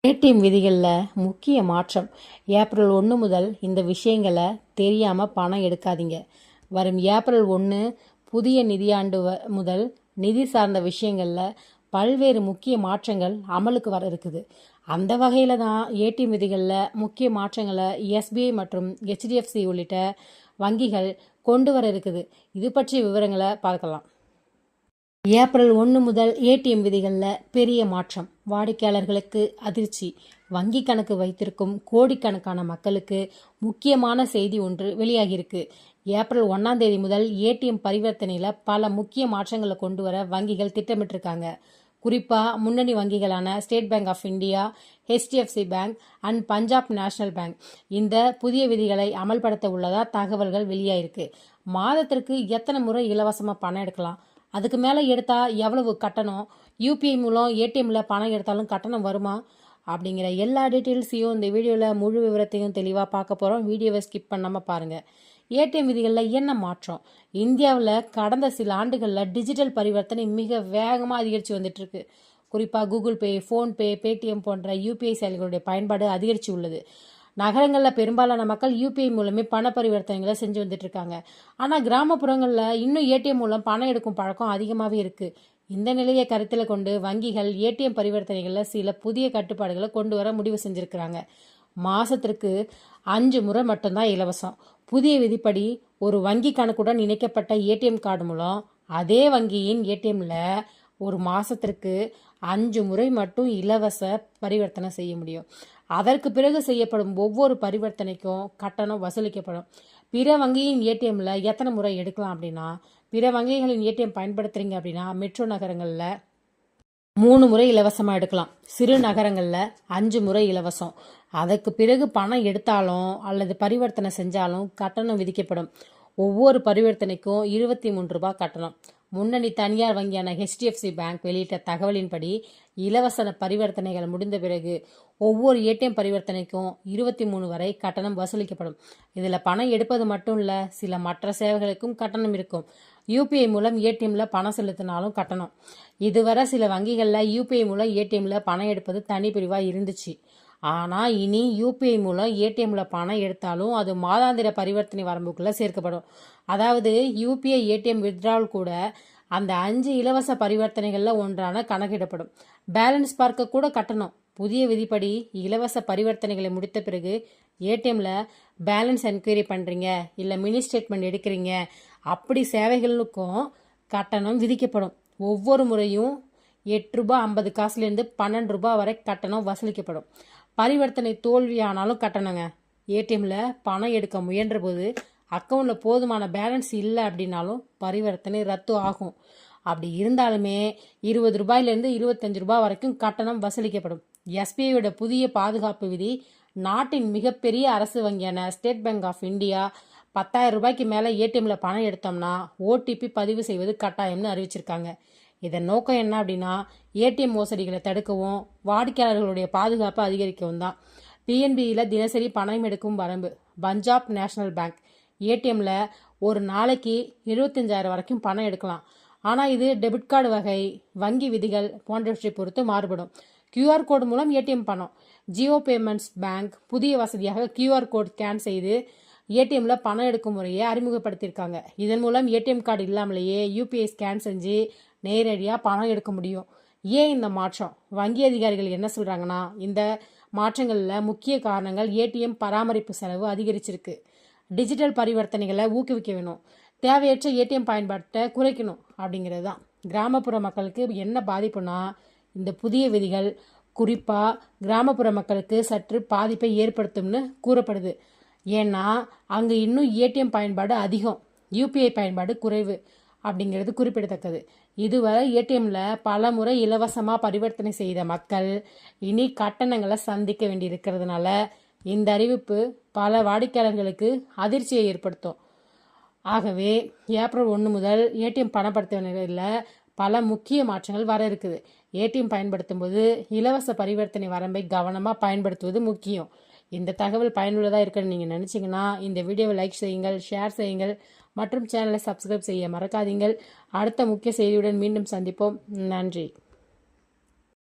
ATM விதிகளில் முக்கிய மாற்றம். ஏப்ரல் 1 முதல் இந்த விஷயங்களை தெரியாமல் பணம் எடுக்காதீங்க. வரும் ஏப்ரல் 1 புதிய நிதியாண்டு முதல் நிதி சார்ந்த விஷயங்களில் பல்வேறு முக்கிய மாற்றங்கள் அமலுக்கு வர இருக்குது. அந்த வகையில் தான் ஏடிஎம் விதிகளில் முக்கிய மாற்றங்களை எஸ்பிஐ மற்றும் ஹெச்டிஎஃப்சி உள்ளிட்ட வங்கிகள் கொண்டு வர இருக்குது. இது பற்றிய விவரங்களை பார்க்கலாம். ஏப்ரல் 1 முதல் ஏடிஎம் விதிகளில் பெரிய மாற்றம். வாடிக்கையாளர்களுக்கு அதிர்ச்சி. வங்கி கணக்கு வைத்திருக்கும் கோடிக்கணக்கான மக்களுக்கு முக்கியமான செய்தி ஒன்று வெளியாகியிருக்கு. ஏப்ரல் 1ஆம் தேதி முதல் ஏடிஎம் பரிவர்த்தனையில் பல முக்கிய மாற்றங்களை கொண்டு வர வங்கிகள் திட்டமிட்டிருக்காங்க. குறிப்பாக முன்னணி வங்கிகளான State Bank of India, HDFC Bank and Punjab National Bank இந்த புதிய விதிகளை அமல்படுத்த உள்ளதா தகவல்கள் வெளியாயிருக்கு. மாதத்திற்கு எத்தனை முறை இலவசமாக பணம் எடுக்கலாம், அதுக்கு மேலே எடுத்தால் எவ்வளவு கட்டணம், யூபிஐ மூலம் ஏடிஎம்மில் பணம் எடுத்தாலும் கட்டணம் வருமா அப்படிங்கிற எல்லா டீட்டெயில்ஸையும் இந்த வீடியோவில் முழு விவரத்தையும் தெளிவாக பார்க்க போகிறோம். வீடியோவை ஸ்கிப் பண்ணாமல் பாருங்கள். ஏடிஎம் விதிகளில் என்ன மாற்றம்? இந்தியாவில் கடந்த சில ஆண்டுகளில் டிஜிட்டல் பரிவர்த்தனை மிக வேகமாக அதிகரித்து வந்துட்டுருக்கு. குறிப்பாக கூகுள் பே, ஃபோன்பே, பேடிஎம் போன்ற யூபிஐ செயலிகளுடைய பயன்பாடு அதிகரித்து உள்ளது. நகரங்களில் பெரும்பாலான மக்கள் யூபிஐ மூலமே பண பரிவர்த்தனைகளை செஞ்சு வந்துட்டு இருக்காங்க. ஆனால் கிராமப்புறங்களில் இன்னும் ஏடிஎம் மூலம் பணம் எடுக்கும் பழக்கம் அதிகமாகவே இருக்குது. இந்த நிலையை கருத்தில் கொண்டு வங்கிகள் ஏடிஎம் பரிவர்த்தனைகளில் சில புதிய கட்டுப்பாடுகளை கொண்டு வர முடிவு செஞ்சுருக்கிறாங்க. மாதத்திற்கு 5 முறை மட்டும்தான் இலவசம். புதிய விதிப்படி ஒரு வங்கி கணக்குடன் இணைக்கப்பட்ட ஏடிஎம் கார்டு மூலம் அதே வங்கியின் ஏடிஎம்மில் ஒரு மாதத்திற்கு 5 முறை மட்டும் இலவச பரிவர்த்தனை செய்ய முடியும். அதற்கு பிறகு செய்யப்படும் ஒவ்வொரு பரிவர்த்தனைக்கும் கட்டணம் வசூலிக்கப்படும். பிற வங்கியின் ஏடிஎம்மில் எத்தனை முறை எடுக்கலாம் அப்படின்னா, பிற வங்கிகளின் ஏடிஎம் பயன்படுத்துறீங்க அப்படின்னா மெட்ரோ நகரங்களில் 3 முறை இலவசமாக எடுக்கலாம். சிறு நகரங்களில் 5 முறை இலவசம். அதற்கு பிறகு பணம் எடுத்தாலும் அல்லது பரிவர்த்தனை செஞ்சாலும் கட்டணம் விதிக்கப்படும். ஒவ்வொரு பரிவர்த்தனைக்கும் 23 ரூபாய் கட்டணம். முன்னணி தனியார் வங்கியான ஹெச்டிஎஃப்சி பேங்க் வெளியிட்ட தகவலின்படி இலவச பரிவர்த்தனைகள் முடிந்த பிறகு ஒவ்வொரு ஏடிஎம் பரிவர்த்தனைக்கும் 23 வரை கட்டணம் வசூலிக்கப்படும். இதில் பணம் எடுப்பது மட்டும் இல்லை, சில மற்ற சேவைகளுக்கும் கட்டணம் இருக்கும். யூபிஐ மூலம் ஏடிஎம்மில் பணம் செலுத்தினாலும் கட்டணம். இதுவரை சில வங்கிகளில் யூபிஐ மூலம் ஏடிஎம்மில் பணம் எடுப்பது தனி பிரிவாக இருந்துச்சு. ஆனால் இனி யூபிஐ மூலம் ஏடிஎம்மில் பணம் எடுத்தாலும் அது மாதாந்திர பரிவர்த்தனை வரம்புக்குள்ளே சேர்க்கப்படும். அதாவது யூபிஐ ஏடிஎம் வித்ட்ராவல் கூட அந்த 5 இலவச பரிவர்த்தனைகளில் ஒன்றான கணக்கிடப்படும். பேலன்ஸ் பார்க்க கூட கட்டணம். புதிய விதிப்படி இலவச பரிவர்த்தனைகளை முடித்த பிறகு ஏடிஎம்மில் பேலன்ஸ் என்கொயரி பண்ணுறீங்க, இல்லை மினி ஸ்டேட்மெண்ட் எடுக்கிறீங்க, அப்படி சேவைகளுக்கும் கட்டணம் விதிக்கப்படும். ஒவ்வொரு முறையும் 8 ரூபாய் 50 காசுலேருந்து 12 ரூபாய் வரை கட்டணம் வசூலிக்கப்படும். பரிவர்த்தனை தோல்வியானாலும் கட்டணங்க. ஏடிஎம்மில் பணம் எடுக்க முயன்ற போது அக்கௌண்ட்டில் போதுமான பேலன்ஸ் இல்லை அப்படின்னாலும் பரிவர்த்தனை ரத்து ஆகும். அப்படி இருந்தாலுமே 20 ரூபாயிலேருந்து 25 ரூபாய் வரைக்கும் கட்டணம் வசூலிக்கப்படும். எஸ்பிஐயோட புதிய பாதுகாப்பு விதி நாட்டின் மிகப்பெரிய அரசு வங்கியான ஸ்டேட் பேங்க் ஆஃப் இந்தியா 10,000 ரூபாய்க்கு மேலே ஏடிஎம்மில் பணம் எடுத்தோம்னா ஓடிபி பதிவு செய்வது கட்டாயம்னு அறிவிச்சிருக்காங்க. இதன் நோக்கம் என்ன அப்படின்னா, ஏடிஎம் மோசடிகளை தடுக்கவும் வாடிக்கையாளர்களுடைய பாதுகாப்பை அதிகரிக்கவும் தான். பிஎன்பியில் தினசரி பணம் எடுக்கும் வரம்பு. பஞ்சாப் நேஷனல் பேங்க் ஏடிஎம்மில் ஒரு நாளைக்கு 75,000 வரைக்கும் பணம் எடுக்கலாம். ஆனால் இது டெபிட் கார்டு வகை, வங்கி விதிகள் போன்றவற்றை பொறுத்து மாறுபடும். கியூஆர் கோடு மூலம் ஏடிஎம் பணம். ஜியோ பேமெண்ட்ஸ் பேங்க் புதிய வசதியாக கியூஆர் கோட் ஸ்கேன் செய்து ஏடிஎம்மில் பணம் எடுக்கும் முறையை அறிமுகப்படுத்தியிருக்காங்க. இதன் மூலம் ஏடிஎம் கார்டு இல்லாமலேயே யூபிஐ ஸ்கேன் செஞ்சு நேரடியாக பணம் எடுக்க முடியும். ஏன் இந்த மாற்றம்? வங்கி அதிகாரிகள் என்ன சொல்கிறாங்கன்னா, இந்த மாற்றங்களில் முக்கிய காரணங்கள் ஏடிஎம் பராமரிப்பு செலவு அதிகரிச்சிருக்கு, டிஜிட்டல் பரிவர்த்தனைகளை ஊக்குவிக்க வேணும், தேவையற்ற ஏடிஎம் பயன்பாட்டை குறைக்கணும் அப்படிங்கிறது தான். கிராமப்புற மக்களுக்கு என்ன பாதிப்புனா, இந்த புதிய விதிகள் குறிப்பாக கிராமப்புற மக்களுக்கு சற்று பாதிப்பை ஏற்படுத்தும்னு கூறப்படுது. ஏன்னா அங்கே இன்னும் ஏடிஎம் பயன்பாடு அதிகம், யூபிஐ பயன்பாடு குறைவு அப்படிங்கிறது குறிப்பிடத்தக்கது. இதுவரை ஏடிஎம்மில் பல முறை இலவசமாக பரிவர்த்தனை செய்த மக்கள் இனி கட்டணங்களை சந்திக்க வேண்டி இருக்கிறதுனால இந்த அறிவிப்பு பல வாடிக்கையாளர்களுக்கு அதிர்ச்சியை ஏற்படுத்தும். ஆகவே ஏப்ரல் 1 முதல் ஏடிஎம் பணப்படுத்துவதில் பல முக்கிய மாற்றங்கள் வர இருக்குது. ஏடிஎம் பயன்படுத்தும் போது இலவச பரிவர்த்தனை வரம்பை கவனமாக பயன்படுத்துவது முக்கியம். இந்த தகவல் பயனுள்ளதாக இருக்குன்னு நீங்கள் நினச்சிங்கன்னா இந்த வீடியோவை லைக் செய்யுங்கள், ஷேர் செய்யுங்கள் மற்றும் சேனலை சப்ஸ்கிரைப் செய்ய மறக்காதீங்கள். அடுத்த முக்கிய செய்தியுடன் மீண்டும் சந்திப்போம். நன்றி.